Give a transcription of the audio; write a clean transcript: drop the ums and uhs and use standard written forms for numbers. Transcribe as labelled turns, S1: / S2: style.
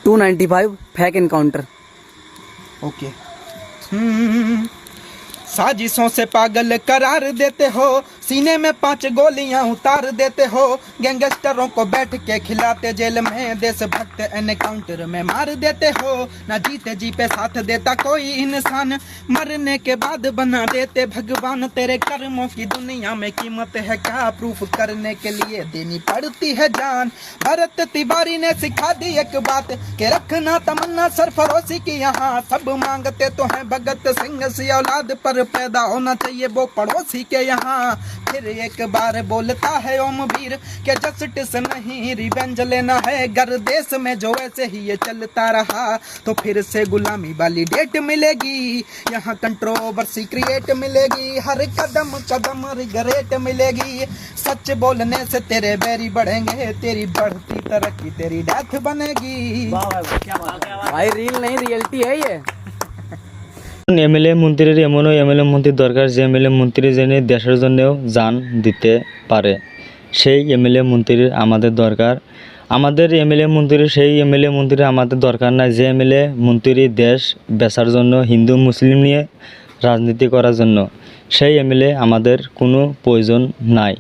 S1: 295 fake encounter.
S2: Okay. साजिशों से पागल करार देते हो, सीने में 5 गोलियां उतार देते हो, गैंगस्टरों को बैठ के खिलाते जेल में, देशभक्त एनकाउंटर में मार देते हो। ना जीते जी पे साथ देता कोई इंसान, मरने के बाद बना देते भगवान। तेरे कर्मों की दुनिया में कीमत है क्या, प्रूफ करने के लिए देनी पड़ती है जान। भरत तिवारी ने सिखा दी एक बात कि रखना तमन्ना सरफरोशी की, यहाँ सब मांगते तो हैं भगत सिंह सी औलाद, पर पैदा होना चाहिए वो पड़ोसी के यहाँ। फिर एक बार बोलता है ओम वीर के जस्टिस नहीं रिवेंज लेना है, गर देश में जो ऐसे ही ये चलता रहा तो फिर से गुलामी वाली डेट मिलेगी, यहाँ कंट्रोवर्सी क्रिएट मिलेगी, हर कदम कदम रिग्रेट मिलेगी। सच बोलने से तेरे बैरी बढ़ेंगे, तेरी बढ़ती तरक्की तेरी डेथ बनेगी।
S1: भाई रील नहीं रियलिटी है ये।
S3: এমএলএ মন্ত্রীর এমনও এমএলএ মন্ত্রীর দরকার যে এমএলএ মন্ত্রী জেনে দেশের জন্যও জান দিতে পারে, সেই এমএলএ মন্ত্রীর আমাদের দরকার। আমাদের এমএলএ মন্ত্রী সেই এমএলএ মন্ত্রী আমাদের দরকার নাই যে এমএলএ মন্ত্রী দেশ বেচার জন্য হিন্দু মুসলিম নিয়ে রাজনীতি করার জন্য, সেই এমএলএ আমাদের কোনো প্রয়োজন নাই।